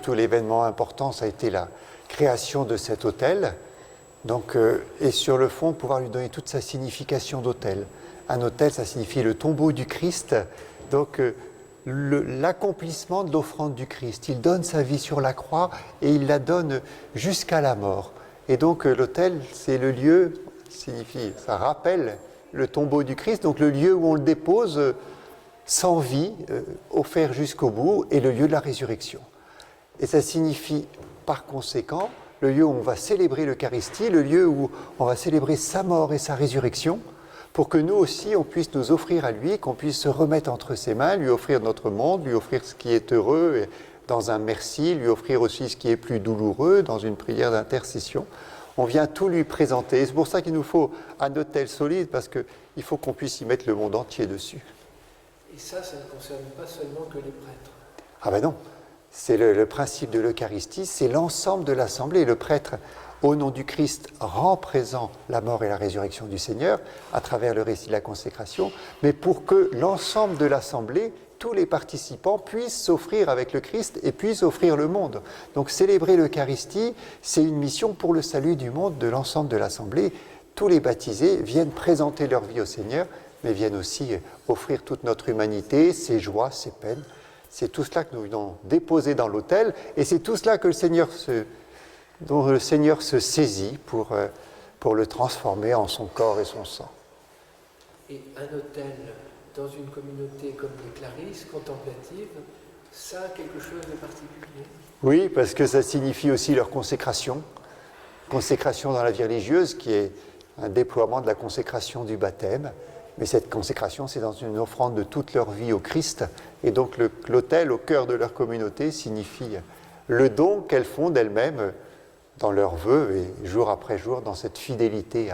surtout l'événement important, ça a été la création de cet autel. Donc, et sur le fond, pouvoir lui donner toute sa signification d'autel. Un autel, ça signifie le tombeau du Christ. Donc, l'accomplissement de l'offrande du Christ. Il donne sa vie sur la croix et il la donne jusqu'à la mort. Et donc, l'autel, c'est le lieu, ça rappelle le tombeau du Christ, donc le lieu où on le dépose sans vie, offert jusqu'au bout, et le lieu de la résurrection. Et ça signifie, par conséquent, le lieu où on va célébrer l'Eucharistie, le lieu où on va célébrer sa mort et sa résurrection, pour que nous aussi, on puisse nous offrir à lui, qu'on puisse se remettre entre ses mains, lui offrir notre monde, lui offrir ce qui est heureux dans un merci, lui offrir aussi ce qui est plus douloureux dans une prière d'intercession. On vient tout lui présenter. Et c'est pour ça qu'il nous faut un autel solide, parce qu'il faut qu'on puisse y mettre le monde entier dessus. Et ça ne concerne pas seulement que les prêtres. Ah ben non. C'est le principe de l'Eucharistie, c'est l'ensemble de l'Assemblée. Le prêtre, au nom du Christ, rend présent la mort et la résurrection du Seigneur à travers le récit de la consécration, mais pour que l'ensemble de l'Assemblée, tous les participants puissent s'offrir avec le Christ et puissent offrir le monde. Donc célébrer l'Eucharistie, c'est une mission pour le salut du monde de l'ensemble de l'Assemblée. Tous les baptisés viennent présenter leur vie au Seigneur, mais viennent aussi offrir toute notre humanité, ses joies, ses peines. C'est tout cela que nous venons déposer dans l'autel, et c'est tout cela que dont le Seigneur se saisit pour le transformer en son corps et son sang. Et un autel dans une communauté comme les Clarisses, contemplative, ça a quelque chose de particulier? Oui, parce que ça signifie aussi leur consécration dans la vie religieuse, qui est un déploiement de la consécration du baptême. Mais cette consécration, c'est dans une offrande de toute leur vie au Christ. Et donc l'autel au cœur de leur communauté signifie le don qu'elles font d'elles-mêmes dans leurs vœux et jour après jour dans cette fidélité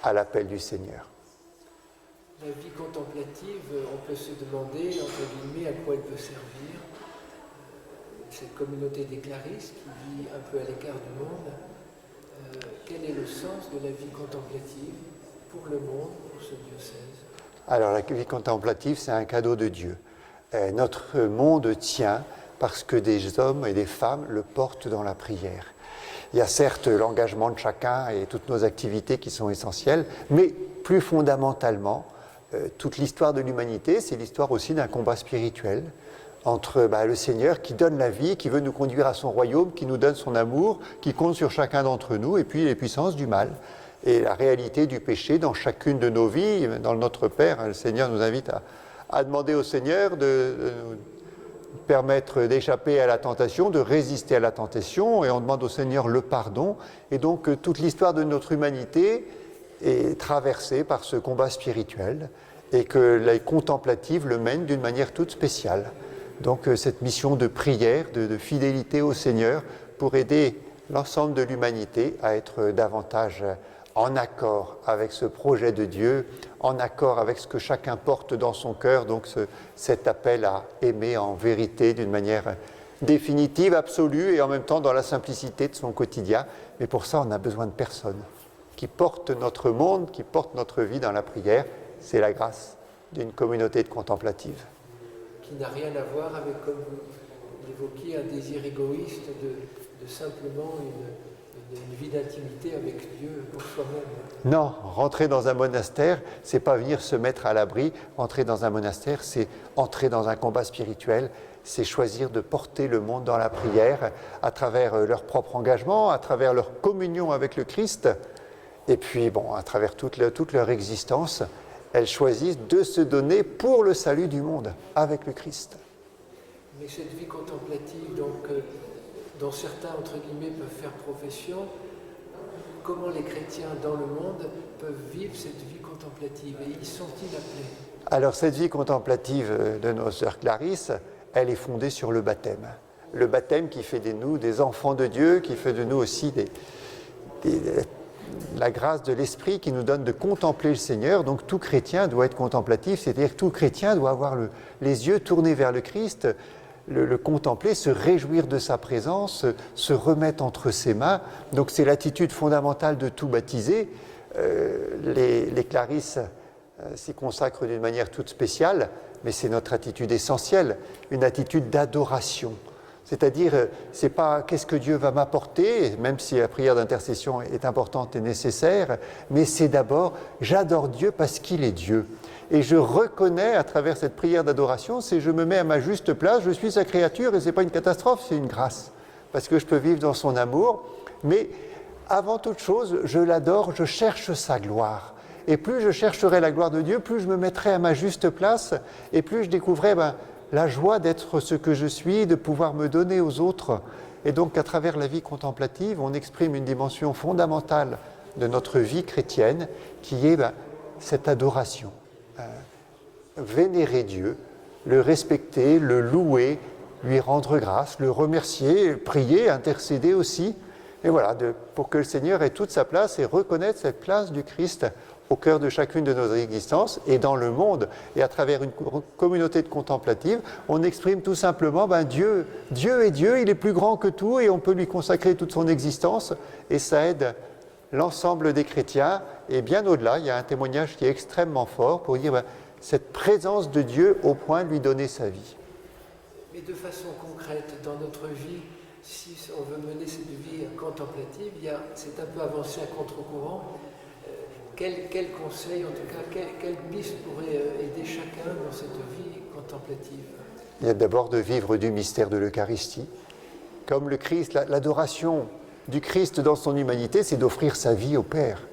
à l'appel du Seigneur. La vie contemplative, on peut se demander, entre guillemets, à quoi elle peut servir. Cette communauté des Clarisses qui vit un peu à l'écart du monde, quel est le sens de la vie contemplative pour le monde, pour ce diocèse? Alors la vie contemplative, c'est un cadeau de Dieu. Notre monde tient parce que des hommes et des femmes le portent dans la prière. Il y a certes l'engagement de chacun et toutes nos activités qui sont essentielles, mais plus fondamentalement, toute l'histoire de l'humanité, c'est l'histoire aussi d'un combat spirituel entre le Seigneur qui donne la vie, qui veut nous conduire à son royaume, qui nous donne son amour, qui compte sur chacun d'entre nous, et puis les puissances du mal. Et la réalité du péché dans chacune de nos vies, dans notre Père, le Seigneur nous invite à demander au Seigneur de nous permettre d'échapper à la tentation, de résister à la tentation, et on demande au Seigneur le pardon. Et donc toute l'histoire de notre humanité est traversée par ce combat spirituel, et que la contemplative le mène d'une manière toute spéciale. Donc cette mission de prière, de fidélité au Seigneur, pour aider l'ensemble de l'humanité à être davantage en accord avec ce projet de Dieu, en accord avec ce que chacun porte dans son cœur, donc cet appel à aimer en vérité d'une manière définitive, absolue, et en même temps dans la simplicité de son quotidien. Mais pour ça, on a besoin de personnes qui portent notre monde, qui portent notre vie dans la prière. C'est la grâce d'une communauté de contemplative. Qui n'a rien à voir avec, comme vous l'évoquiez, un désir égoïste de simplement une vie d'intimité avec Dieu pour soi-même. Non, rentrer dans un monastère, c'est pas venir se mettre à l'abri. Entrer dans un monastère, c'est entrer dans un combat spirituel, c'est choisir de porter le monde dans la prière à travers leur propre engagement, à travers leur communion avec le Christ, et puis à travers toute leur existence, elles choisissent de se donner pour le salut du monde avec le Christ. Mais cette vie contemplative, donc, dont certains, entre guillemets, peuvent faire profession, comment les chrétiens dans le monde peuvent vivre cette vie contemplative et y sont-ils appelés? Alors cette vie contemplative de nos sœurs Clarisses, elle est fondée sur le baptême. Le baptême qui fait de nous des enfants de Dieu, qui fait de nous aussi la grâce de l'Esprit qui nous donne de contempler le Seigneur. Donc tout chrétien doit être contemplatif, c'est-à-dire que tout chrétien doit avoir les yeux tournés vers le Christ, le contempler, se réjouir de sa présence, se remettre entre ses mains. Donc c'est l'attitude fondamentale de tout baptisé. Les Clarisses s'y consacrent d'une manière toute spéciale, mais c'est notre attitude essentielle, une attitude d'adoration. C'est-à-dire, c'est pas qu'est-ce que Dieu va m'apporter, même si la prière d'intercession est importante et nécessaire, mais c'est d'abord, j'adore Dieu parce qu'il est Dieu. Et je reconnais à travers cette prière d'adoration, c'est je me mets à ma juste place, je suis sa créature et ce n'est pas une catastrophe, c'est une grâce. Parce que je peux vivre dans son amour, mais avant toute chose, je l'adore, je cherche sa gloire. Et plus je chercherai la gloire de Dieu, plus je me mettrai à ma juste place et plus je découvrirai la joie d'être ce que je suis, de pouvoir me donner aux autres. Et donc, à travers la vie contemplative, on exprime une dimension fondamentale de notre vie chrétienne, qui est cette adoration. Vénérer Dieu, le respecter, le louer, lui rendre grâce, le remercier, prier, intercéder aussi. Et voilà, pour que le Seigneur ait toute sa place et reconnaître cette place du Christ au cœur de chacune de nos existences et dans le monde. Et à travers une communauté de contemplative, on exprime tout simplement Dieu est Dieu, il est plus grand que tout et on peut lui consacrer toute son existence et ça aide l'ensemble des chrétiens. Et bien au-delà, il y a un témoignage qui est extrêmement fort pour dire cette présence de Dieu au point de lui donner sa vie. Mais de façon concrète, dans notre vie, si on veut mener cette vie contemplative, c'est un peu avancé à contre-courant. Quel conseil, en tout cas, quelle piste pourrait aider chacun dans cette vie contemplative? Il y a d'abord de vivre du mystère de l'Eucharistie. Comme le Christ, l'adoration du Christ dans son humanité, c'est d'offrir sa vie au Père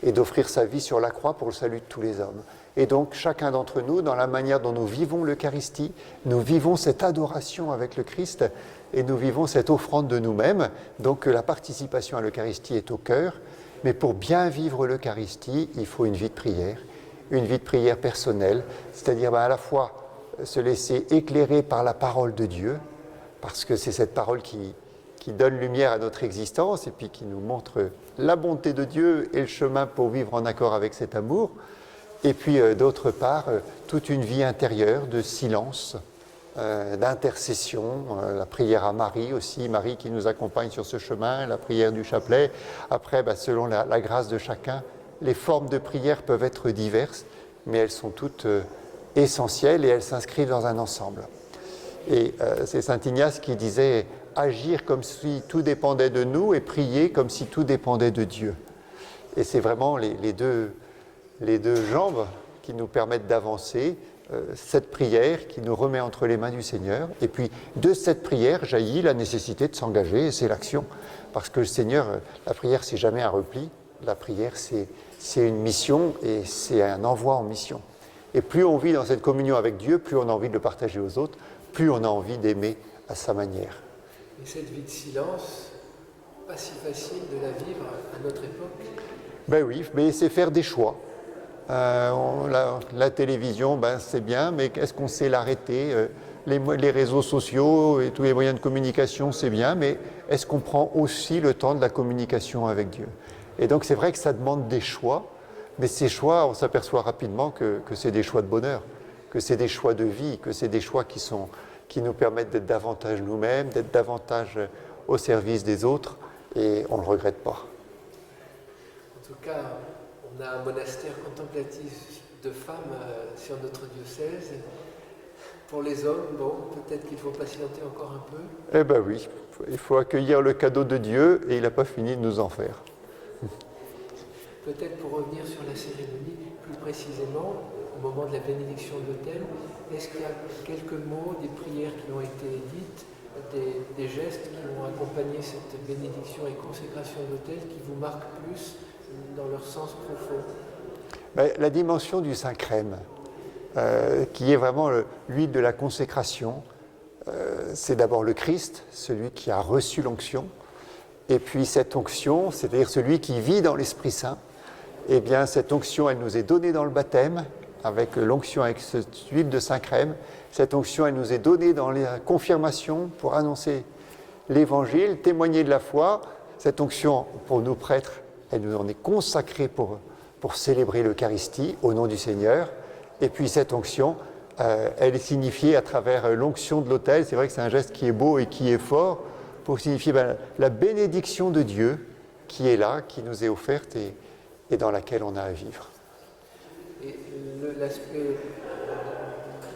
et d'offrir sa vie sur la croix pour le salut de tous les hommes. Et donc, chacun d'entre nous, dans la manière dont nous vivons l'Eucharistie, nous vivons cette adoration avec le Christ et nous vivons cette offrande de nous-mêmes. Donc, la participation à l'Eucharistie est au cœur. Mais pour bien vivre l'Eucharistie, il faut une vie de prière personnelle, c'est-à-dire à la fois se laisser éclairer par la parole de Dieu, parce que c'est cette parole qui donne lumière à notre existence et puis qui nous montre la bonté de Dieu et le chemin pour vivre en accord avec cet amour. Et puis d'autre part, toute une vie intérieure de silence, d'intercession, la prière à Marie aussi, Marie qui nous accompagne sur ce chemin, la prière du chapelet. Après, selon la grâce de chacun, les formes de prière peuvent être diverses, mais elles sont toutes essentielles et elles s'inscrivent dans un ensemble. Et c'est saint Ignace qui disait « agir comme si tout dépendait de nous et prier comme si tout dépendait de Dieu ». Et c'est vraiment les deux jambes qui nous permettent d'avancer, cette prière qui nous remet entre les mains du Seigneur. Et puis de cette prière jaillit la nécessité de s'engager, et c'est l'action. Parce que le Seigneur, la prière, c'est jamais un repli. La prière, c'est une mission et c'est un envoi en mission. Et plus on vit dans cette communion avec Dieu, plus on a envie de le partager aux autres, plus on a envie d'aimer à sa manière. Et cette vie de silence, pas si facile de la vivre à notre époque. Ben oui, mais c'est faire des choix. La télévision, c'est bien, mais est-ce qu'on sait l'arrêter? Les réseaux sociaux et tous les moyens de communication, c'est bien, mais est-ce qu'on prend aussi le temps de la communication avec Dieu? Et donc c'est vrai que ça demande des choix, mais ces choix, on s'aperçoit rapidement que c'est des choix de bonheur, que c'est des choix de vie, que c'est des choix qui nous permettent d'être davantage nous-mêmes, d'être davantage au service des autres, et on ne le regrette pas. En tout cas, on a un monastère contemplatif de femmes sur notre diocèse. Pour les hommes, peut-être qu'il faut patienter encore un peu. Eh bien oui, il faut accueillir le cadeau de Dieu et il n'a pas fini de nous en faire. Peut-être pour revenir sur la cérémonie, plus précisément, au moment de la bénédiction de l'autel, est-ce qu'il y a quelques mots, des prières qui ont été dites, des gestes qui ont accompagné cette bénédiction et consécration de l'autel qui vous marquent plus dans leur sens profond? La dimension du Saint-Crème, qui est vraiment l'huile de la consécration, c'est d'abord le Christ, celui qui a reçu l'onction, et puis cette onction, c'est-à-dire celui qui vit dans l'Esprit Saint, eh bien cette onction, elle nous est donnée dans le baptême, avec l'onction, avec cette huile de Saint-Crème. Cette onction, elle nous est donnée dans la confirmation pour annoncer l'Évangile, témoigner de la foi. Cette onction, pour nous prêtres, elle nous en est consacrée pour célébrer l'Eucharistie au nom du Seigneur. Et puis cette onction, elle est signifiée à travers l'onction de l'autel. C'est vrai que c'est un geste qui est beau et qui est fort pour signifier la bénédiction de Dieu qui est là, qui nous est offerte et dans laquelle on a à vivre. Et l'aspect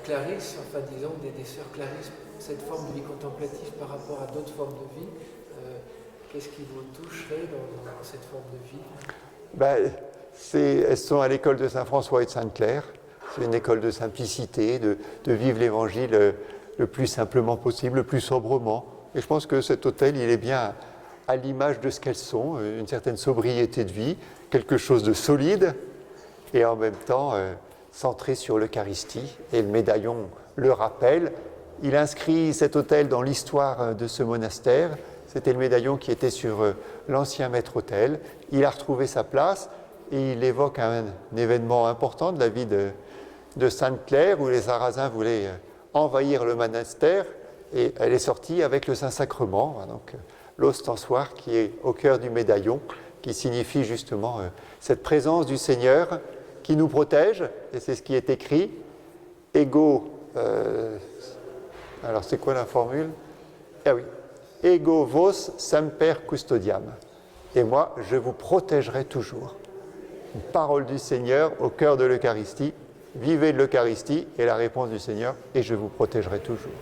Clarisse, enfin disons des sœurs Clarisse cette forme de vie contemplative par rapport à d'autres formes de vie, qu'est-ce qui vous toucherait dans cette forme de vie? Elles sont à l'école de Saint-François et de Sainte-Claire. C'est une école de simplicité, de vivre l'Évangile le plus simplement possible, le plus sobrement. Et je pense que cet hôtel, il est bien à l'image de ce qu'elles sont, une certaine sobriété de vie, quelque chose de solide, et en même temps centré sur l'Eucharistie. Et le médaillon le rappelle. Il inscrit cet hôtel dans l'histoire de ce monastère. C'était le médaillon qui était sur l'ancien maître-autel. Il a retrouvé sa place et il évoque un événement important de la vie de Sainte-Claire où les Sarrasins voulaient envahir le monastère et elle est sortie avec le Saint-Sacrement, donc l'ostensoir qui est au cœur du médaillon, qui signifie justement cette présence du Seigneur qui nous protège, et c'est ce qui est écrit, ego, alors c'est quoi la formule? Ah oui, ego vos semper custodiam, et moi je vous protégerai toujours. Une parole du Seigneur au cœur de l'Eucharistie, vivez de l'Eucharistie, et la réponse du Seigneur, et je vous protégerai toujours.